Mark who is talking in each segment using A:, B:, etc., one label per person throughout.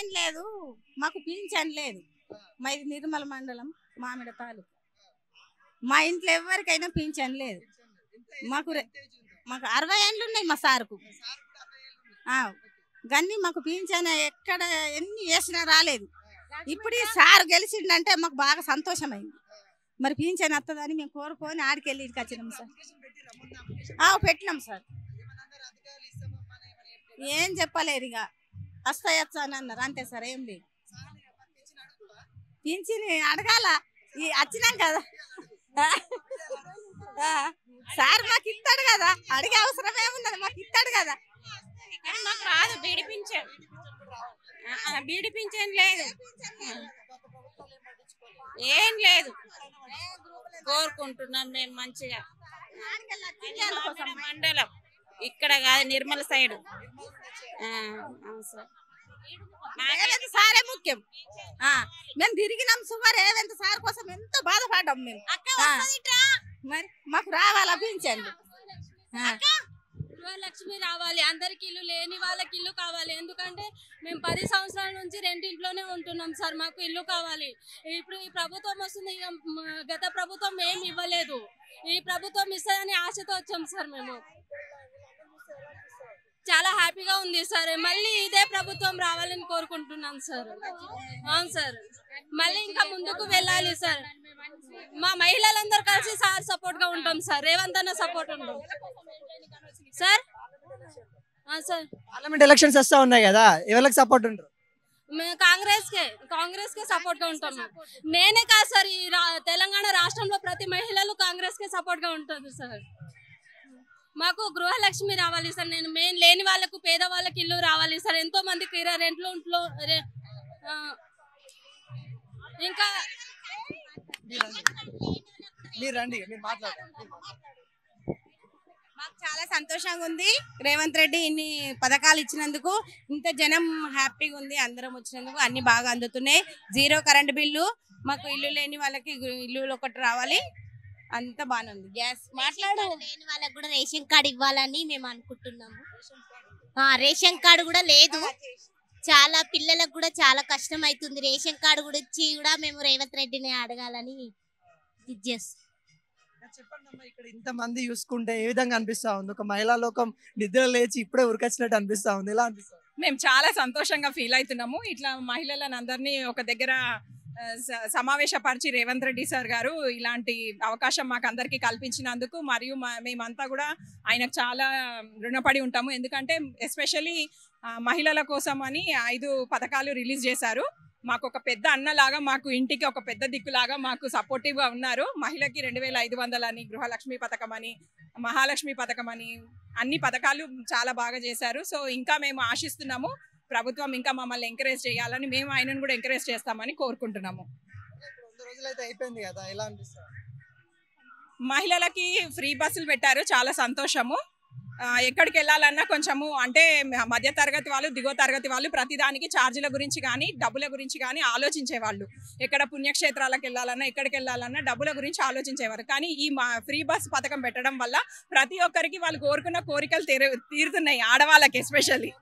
A: ఏం లేదు, మాకు పింఛన్ లేదు. మాది నిర్మల మండలం, మామిడి తాలూకు. మా ఇంట్లో ఎవరికైనా పింఛన్ లేదు. మాకు 60 ఏళ్ళు ఉన్నాయి మా సార్కు. గన్ని మాకు పింఛన్ ఎక్కడ ఎన్ని వేసినా రాలేదు. ఇప్పుడు ఈ సార్ గెలిచిండంటే మాకు బాగా సంతోషమైంది. మరి పింఛన్ వస్తుందని మేము కోరుకొని ఆడికెళ్ళి ఇక్కడికి వచ్చినాం సార్. పెట్టినాం సార్. ఏం చెప్పలేరు, ఇక వస్తాయచ్చు అని అన్నారు అంతే సార్. ఏం లేదు, పింఛన్ అడగాల. వచ్చినాం కదా సార్, మాకు ఇస్తాడు కదా, అడిగే అవసరం ఏమున్నది, మాకు ఇస్తాడు కదా.
B: మాకు రాదు బీడి పింఛన్ లేదు, ఏం లేదు. కోరుకుంటున్నాం మేము మంచిగా. మండలం ఇక్కడ కాదు, నిర్మల సైడ్.
A: సారే ముఖ్యం. మేము తిరిగినాం సుమారు రేవంత్ సార్ కోసం ఎంతో బాధపడ్డాం మేము. మరి మాకు రావాలా పింఛన్లు?
C: గృహలక్ష్మి రావాలి, అందరికి ఇల్లు లేని వాళ్ళకి ఇల్లు కావాలి. ఎందుకంటే మేము 10 సంవత్సరాల నుంచి రెండింట్లోనే ఉంటున్నాం సార్, మాకు ఇల్లు కావాలి. ఇప్పుడు ఈ ప్రభుత్వం వస్తుంది, గత ప్రభుత్వం ఏమి ఇవ్వలేదు, ఈ ప్రభుత్వం ఇస్తుందని ఆశతో వచ్చాం సార్. మేము చాలా హ్యాపీగా ఉంది సార్. మళ్ళీ ఇదే ప్రభుత్వం రావాలని కోరుకుంటున్నాం సార్. అవును సార్, మళ్ళీ ఇంకా ముందుకు వెళ్ళాలి సార్. మా మహిళలందరూ కలిసి సార్ సపోర్ట్ గా ఉంటాం సార్. రేవంత్ అన్న సపోర్ట్ ఉంటాం సార్. సార్
D: పార్లమెంట్ ఎలక్షన్స్ వస్తా ఉన్నాయి కదా, ఎవరికి సపోర్ట్ ఉంటారు?
C: మేము కాంగ్రెస్ కే సపోర్ట్ గా ఉంటాం. నేనే కాదు సార్, ఈ తెలంగాణ రాష్ట్రంలో ప్రతి మహిళలు కాంగ్రెస్ కే సపోర్ట్ గా ఉంటుంది సార్. మాకు గృహలక్ష్మి రావాలి సార్. మేము లేని వాళ్ళకు, పేద వాళ్ళకి ఇల్లు రావాలి సార్. ఎంతో మందికి రెంట్లో ఇంకా
B: మాకు చాలా సంతోషంగా ఉంది. రేవంత్ రెడ్డి ఇన్ని పథకాలు ఇచ్చినందుకు, ఇంత జనం హ్యాపీగా ఉంది. అందరం వచ్చినందుకు అన్ని బాగా అందుతున్నాయి. 0 కరెంట్ బిల్లు, మాకు ఇల్లు లేని వాళ్ళకి ఇల్లు ఒకటి రావాలి, అంత బాగానే ఉంది. గ్యాస్
E: మాట్లాడు లేని వాళ్ళకి కూడా రేషన్ కార్డు ఇవ్వాలని మేము అనుకుంటున్నాము. రేషన్ కార్డు కూడా లేదు, చాలా పిల్లలకు కూడా చాలా కష్టం అవుతుంది. రేషన్ కార్డు కూడా ఇచ్చి కూడా మేము రేవంత్ రెడ్డిని అడగాలని ఇది చేస్తాం.
D: చెప్పండి, ఇక్కడ ఇంత మంది చూసుకుంటే ఏ విధంగా అనిపిస్తా ఉంది? ఒక మహిళా లోకం నిద్ర లేచి ఇప్పుడే ఉరికొచ్చినట్టు అనిపిస్తా ఉంది. ఎలా అనిపిస్తుంది?
F: మేము చాలా సంతోషంగా ఫీల్ అవుతున్నాము. ఇట్లా మహిళలను అందరినీ ఒక దగ్గర సమావేశపరిచి రేవంత్ రెడ్డి సార్ గారు ఇలాంటి అవకాశం మాకు అందరికీ కల్పించినందుకు, మరియు మేమంతా కూడా ఆయనకు చాలా రుణపడి ఉంటాము. ఎందుకంటే ఎస్పెషల్లీ మహిళల కోసం అని 5 పథకాలు రిలీజ్ చేశారు. మాకు ఒక పెద్ద అన్నలాగా, మాకు ఇంటికి ఒక పెద్ద దిక్కులాగా మాకు సపోర్టివ్గా ఉన్నారు. మహిళకి 2500 అని, గృహలక్ష్మి పథకం అని, మహాలక్ష్మి పథకం అని, అన్ని పథకాలు చాలా బాగా చేశారు. సో ఇంకా మేము ఆశిస్తున్నాము ప్రభుత్వం ఇంకా మమ్మల్ని ఎంకరేజ్ చేయాలని, మేము ఆయనను కూడా ఎంకరేజ్ చేస్తామని కోరుకుంటున్నాము. మహిళలకి ఫ్రీ బస్సులు పెట్టారు, చాలా సంతోషము. ఎక్కడికి వెళ్ళాలన్నా కొంచెము అంటే మధ్య తరగతి వాళ్ళు, దిగువ తరగతి వాళ్ళు ప్రతిదానికి ఛార్జీల గురించి కానీ డబ్బుల గురించి కానీ ఆలోచించేవాళ్ళు. ఎక్కడ పుణ్యక్షేత్రాలకు వెళ్ళాలన్నా, ఎక్కడికి వెళ్ళాలన్నా డబ్బుల గురించి ఆలోచించేవారు. కానీ ఈ ఫ్రీ బస్ పథకం పెట్టడం వల్ల ప్రతి ఒక్కరికి వాళ్ళు కోరుకున్న కోరికలు తీరుతున్నాయి. ఆడవాళ్ళకి ఎస్పెషల్లీ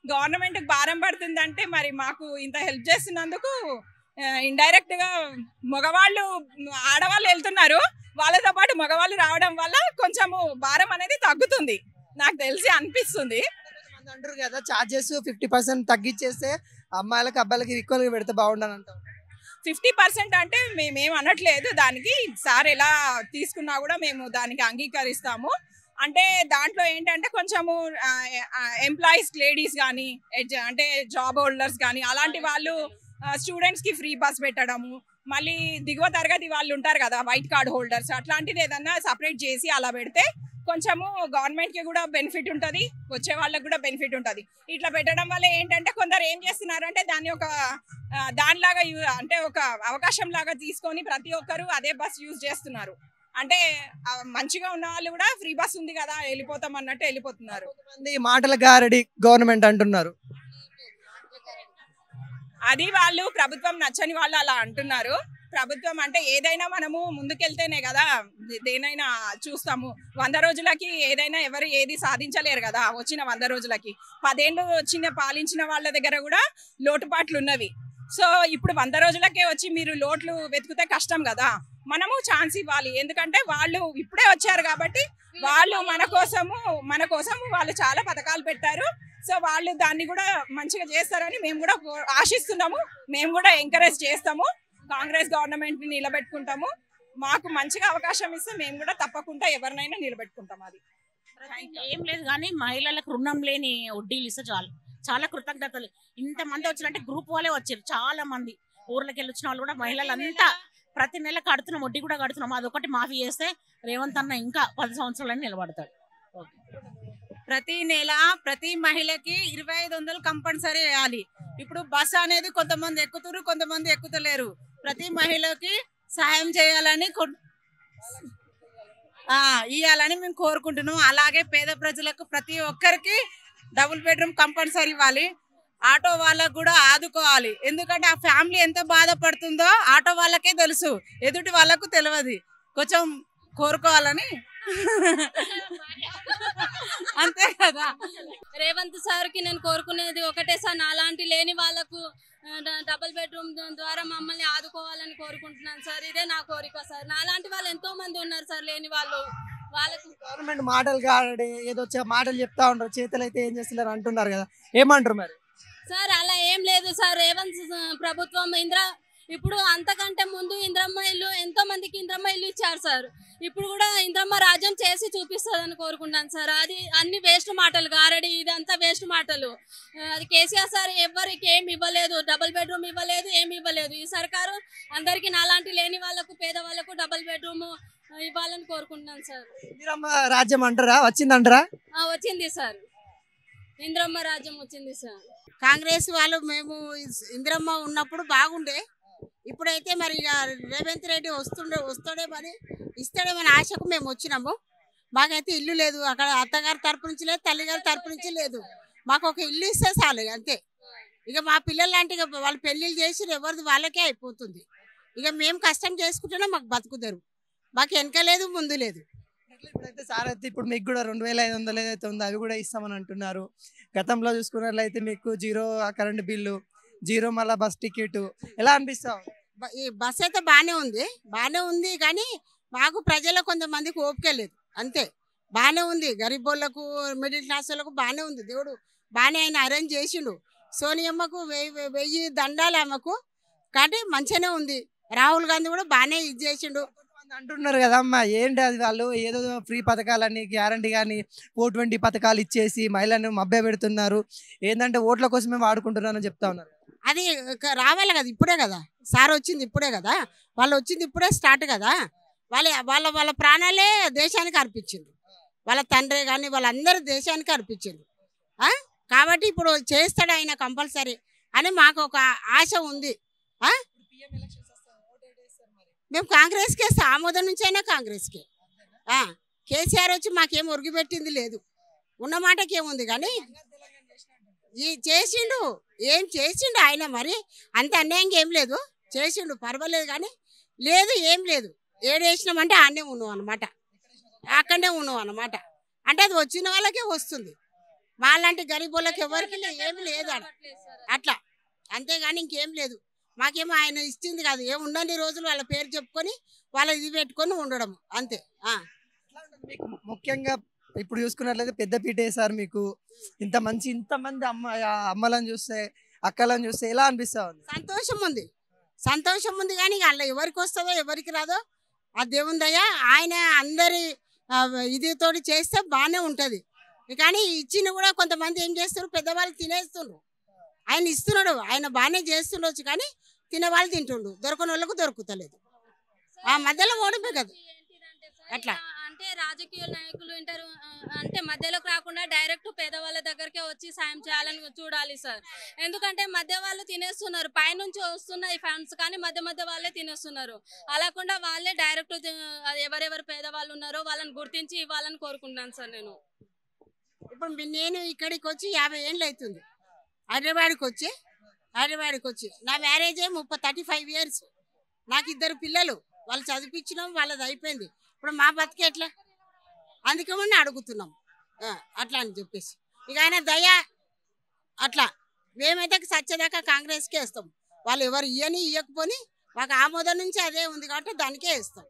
F: గవర్నమెంట్కి భారం పడుతుందంటే మరి మాకు ఇంత హెల్ప్ చేస్తున్నందుకు ఇండైరెక్ట్ గా మగవాళ్ళు, ఆడవాళ్ళు వెళ్తున్నారు, వాళ్ళతో పాటు మగవాళ్ళు రావడం వల్ల కొంచెము భారం అనేది తగ్గుతుంది, నాకు తెలిసి అనిపిస్తుంది.
D: అంటారు కదా చార్జెస్ 50% తగ్గించేస్తే అమ్మాయిలకు అబ్బాయిలకి ఈక్వల్ గా పెడితే బాగుండని అంటారు.
F: 50% అంటే మేమేం అనట్లేదు, దానికి సార్ ఎలా తీసుకున్నా కూడా మేము దానికి అంగీకరిస్తాము. అంటే దాంట్లో ఏంటంటే కొంచెము ఎంప్లాయీస్ లేడీస్ కానీ, అంటే జాబ్ హోల్డర్స్ కానీ అలాంటి వాళ్ళు, స్టూడెంట్స్కి ఫ్రీ బస్ పెట్టడము, మళ్ళీ దిగువ తరగతి వాళ్ళు ఉంటారు కదా వైట్ కార్డ్ హోల్డర్స్, అట్లాంటిది ఏదన్నా సపరేట్ చేసి అలా పెడితే కొంచెము గవర్నమెంట్కి కూడా బెనిఫిట్ ఉంటుంది, వచ్చే వాళ్ళకి కూడా బెనిఫిట్ ఉంటుంది. ఇట్లా పెట్టడం వల్ల ఏంటంటే కొందరు ఏం చేస్తున్నారంటే దాన్ని ఒక దానిలాగా అంటే ఒక అవకాశం లాగా తీసుకొని ప్రతి ఒక్కరు అదే బస్ యూజ్ చేస్తున్నారు. అంటే మంచిగా ఉన్న వాళ్ళు కూడా ఫ్రీ బస్ ఉంది కదా వెళ్ళిపోతాం అన్నట్టు వెళ్ళిపోతున్నారు.
D: మాటల గారడి గవర్నమెంట్ అంటున్నారు,
F: అది వాళ్ళు ప్రభుత్వం నచ్చని వాళ్ళు అలా అంటున్నారు. ప్రభుత్వం అంటే ఏదైనా మనము ముందుకెళ్తేనే కదా దేనైనా చూస్తాము. 100 రోజులకి ఏదైనా ఎవరు ఏది సాధించలేరు కదా. వచ్చిన 100 రోజులకి 10 ఏళ్ళు పాలించిన వాళ్ళ దగ్గర కూడా లోటుపాట్లు ఉన్నవి. సో ఇప్పుడు 100 రోజులకే వచ్చి మీరు లోట్లు వెతికితే కష్టం కదా. మనము ఛాన్స్ ఇవ్వాలి, ఎందుకంటే వాళ్ళు ఇప్పుడే వచ్చారు కాబట్టి వాళ్ళు మన కోసము వాళ్ళు చాలా పథకాలు పెట్టారు. సో వాళ్ళు దాన్ని కూడా మంచిగా చేస్తారని మేము కూడా ఆశిస్తున్నాము. మేము కూడా ఎంకరేజ్ చేస్తాము. కాంగ్రెస్ గవర్నమెంట్ ని నిలబెట్టుకుంటాము. మాకు మంచిగా అవకాశం ఇస్తే మేము కూడా తప్పకుండా ఎవరినైనా నిలబెట్టుకుంటాం. అది
G: ఏం లేదు కానీ మహిళలకు రుణం లేని వడ్డీలు ఇస్తే చాలు. చాలా కృతజ్ఞతలు. ఇంతమంది వచ్చినంటే గ్రూప్ వాళ్ళే వచ్చారు. చాలా మంది ఊర్లోకి వెళ్ళి వచ్చిన వాళ్ళు కూడా మహిళలంతా ప్రతి నెల కడుతున్నాం, వడ్డీ కూడా కడుతున్నాం. అదొకటి మాఫీ చేస్తే రేవంత్ అన్న ఇంకా 10 సంవత్సరాలని నిలబడతాడు.
B: ప్రతి నెల ప్రతి మహిళకి 2500 కంపల్సరీ వేయాలి. ఇప్పుడు బస్ అనేది కొంతమంది ఎక్కుతారు, కొంతమంది ఎక్కుతలేరు. ప్రతి మహిళకి సహాయం చేయాలని ఇవ్వాలని మేము కోరుకుంటున్నాం. అలాగే పేద ప్రజలకు ప్రతి ఒక్కరికి డబుల్ బెడ్రూమ్ కంపల్సరీ ఇవ్వాలి. ఆటో వాళ్ళకు కూడా ఆదుకోవాలి. ఎందుకంటే ఆ ఫ్యామిలీ ఎంత బాధపడుతుందో ఆటో వాళ్ళకే తెలుసు, ఎదుటి వాళ్ళకు తెలియదు. కొంచెం కోరుకోవాలని అంతే కదా.
C: రేవంత్ సార్ కి నేను కోరుకునేది ఒకటే సార్, నాలాంటి లేని వాళ్ళకు డబుల్ బెడ్రూమ్ ద్వారా మమ్మల్ని ఆదుకోవాలని కోరుకుంటున్నాను సార్. ఇదే నా కోరిక సార్. నాలాంటి వాళ్ళు ఎంతో మంది ఉన్నారు సార్ లేని వాళ్ళు. వాళ్ళకు
D: గవర్నమెంట్ మాటలు కాడే ఏదో మాటలు చెప్తా ఉంటారు, చేతులు అయితే ఏం చేస్తున్నారు అంటున్నారు కదా, ఏమంటారు మరి?
C: సార్ అలా ఏం లేదు సార్. రేవంత్ ప్రభుత్వం ఇప్పుడు అంతకంటే ముందు ఇంద్రమ్మ ఇల్లు ఎంతో మందికి ఇంద్రమ్మ ఇల్లు ఇచ్చారు సార్. ఇప్పుడు కూడా ఇంద్రమ్మ రాజ్యం చేసి చూపిస్తుందని కోరుకుంటాను సార్. అది అన్ని వేస్ట్ మాటలు, గారడి ఇదంతా వేస్ట్ మాటలు. అది కేసీఆర్ సార్ ఎవరికి ఏమి ఇవ్వలేదు, డబుల్ బెడ్రూమ్ ఇవ్వలేదు, ఏమి ఇవ్వలేదు. ఈ సర్కారు అందరికి నాలాంటి లేని వాళ్ళకు పేద వాళ్ళకు డబుల్ బెడ్రూమ్ ఇవ్వాలని కోరుకుంటున్నాను సార్.
D: ఇందిరమ్మ రాజ్యం అంటారా, వచ్చిందంటారా?
C: వచ్చింది సార్, ఇంద్రమ్మ రాజ్యం వచ్చింది సార్.
H: కాంగ్రెస్ వాళ్ళు మేము ఇందిరమ్మ ఉన్నప్పుడు బాగుండే. ఇప్పుడైతే మరి రేవంత్ రెడ్డి వస్తాడే మరి ఇస్తాడేమని ఆశకు మేము వచ్చినాము. మాకైతే ఇల్లు లేదు, అక్కడ అత్తగారి తరపు నుంచి లేదు, తల్లిగారి తరపు నుంచి లేదు. మాకు ఒక ఇల్లు ఇస్తే చాలు అంతే. ఇక మా పిల్లలు లాంటి వాళ్ళు పెళ్లిళ్ళు చేసి ఎవరిది వాళ్ళకే అయిపోతుంది. ఇక మేము కష్టం చేసుకుంటేనే మాకు బతుకుతారు. మాకు వెనక లేదు, ముందు లేదు.
D: ఇప్పుడైతే సార్ అయితే ఇప్పుడు మీకు కూడా 2500 ఏదైతే ఉందో అవి కూడా ఇస్తామని అంటున్నారు. గతంలో చూసుకున్నట్లయితే మీకు 0 కరెంట్ బిల్లు, 0 మళ్ళీ బస్ టికెట్, ఎలా అనిపిస్తావు?
H: ఈ బస్ అయితే బాగానే ఉంది కానీ మాకు ప్రజలకు కొంతమందికి ఓపిక లేదు అంతే. బాగానే ఉంది, గరీబ్ వాళ్ళకు మిడిల్ క్లాస్ వాళ్ళకు బాగానే ఉంది. దేవుడు బాగానే ఆయన అరేంజ్ చేసిండు. సోనియమ్మకు 1000 దండాలు ఆమెకు, కాబట్టి మంచిగానే ఉంది. రాహుల్ గాంధీ కూడా బాగానే ఇది చేసిండు
D: అంటున్నారు కదా అమ్మా, ఏంటి అది వాళ్ళు ఏదో ఫ్రీ పథకాలని గ్యారంటీ కానీ 420 పథకాలు ఇచ్చేసి మహిళలను మభ్య పెడుతున్నారు, ఏంటంటే ఓట్ల కోసమే వాడుకుంటున్నారని చెప్తా ఉన్నారు.
H: అది రావాలి కదా, ఇప్పుడే కదా సార్ వచ్చింది, ఇప్పుడే కదా వాళ్ళు వచ్చింది, ఇప్పుడే స్టార్ట్ కదా. వాళ్ళ ప్రాణాలే దేశానికి అర్పించింది. వాళ్ళ తండ్రి కానీ వాళ్ళందరూ దేశానికి అర్పించింది. కాబట్టి ఇప్పుడు చేస్తాడు ఆయన కంపల్సరీ అని మాకు ఒక ఆశ ఉంది. మేము కాంగ్రెస్కే ఆమోదం నుంచి అయినా కాంగ్రెస్కే. కేసీఆర్ వచ్చి మాకేం ఒరిగి పెట్టింది లేదు, ఉన్న మాటకేముంది కానీ చేసిండు. ఏం చేసిండు ఆయన, మరి అంత అన్యాయంగా ఏం లేదు, చేసిండు పర్వాలేదు. కానీ లేదు ఏం లేదు, ఏడేసినామంటే ఆడనే ఉన్నాం అనమాట, అక్కడనే ఉన్నాం అనమాట. అంటే అది వచ్చిన వాళ్ళకే వస్తుంది, వాళ్ళంటి గరీబ్ వాళ్ళకి ఎవరికి ఏమి లేదు అట్లా. అంతేగాని ఇంకేం లేదు. మాకేమో ఆయన ఇచ్చింది కాదు, ఏం ఉండని రోజులు వాళ్ళ పేరు చెప్పుకొని వాళ్ళ ఇది పెట్టుకొని ఉండడం అంతే.
D: ముఖ్యంగా ఇప్పుడు చూసుకున్నట్లయితే పెద్దపీట వేసారు మీకు. ఇంతమంది అమ్మలను చూస్తే, అక్కలను చూస్తే ఎలా అనిపిస్తా ఉంది?
H: సంతోషం ఉంది కానీ అలా ఎవరికి వస్తుందో ఎవరికి రాదో ఆ దేవుందయ్యా. ఆయన అందరి ఇదితోటి చేస్తే బాగానే ఉంటుంది. కానీ ఇచ్చిన కూడా కొంతమంది ఏం చేస్తారు, పెద్దవాళ్ళు తినేస్తుండ్రు. ఆయన ఇస్తున్నాడు, ఆయన బాగానే చేస్తుండొచ్చు కానీ తినేవాళ్ళు తింటుండు, దొరకని వాళ్ళకు దొరుకుతలేదు. ఆ మధ్యలో ఓడిపోయి కదా అట్లా.
C: అంటే రాజకీయ నాయకులు ఇంటారు అంటే మధ్యలోకి రాకుండా డైరెక్ట్ పేదవాళ్ళ దగ్గరకే వచ్చి సాయం చేయాలని చూడాలి సార్. ఎందుకంటే మధ్య వాళ్ళు తినేస్తున్నారు, పైనుంచి వస్తున్న ఈ ఫండ్స్ కానీ మధ్య వాళ్ళే తినేస్తున్నారు. అలాకుండా వాళ్ళే డైరెక్ట్ ఎవరెవరు పేదవాళ్ళు ఉన్నారో వాళ్ళని గుర్తించి ఇవ్వాలని కోరుకుంటున్నాను సార్.
H: ఇప్పుడు నేను ఇక్కడికి వచ్చి 50 ఏళ్ళు అవుతుంది. హైదరాబాద్కి వచ్చి నా మ్యారేజ్ 35 years. నాకు 2 పిల్లలు, వాళ్ళు చదివించినాం, వాళ్ళది అయిపోయింది. ఇప్పుడు మా బతికి ఎట్లా? అందుకేమని అడుగుతున్నాం. అట్లా అని చెప్పేసి ఇక ఆయన దయ అట్లా. మేమైతే సచ్చేదాకా కాంగ్రెస్కే వేస్తాం. వాళ్ళు ఎవరు ఇయ్యకపోని మాకు ఆమోదం నుంచి అదే ఉంది కాబట్టి దానికే వేస్తాం.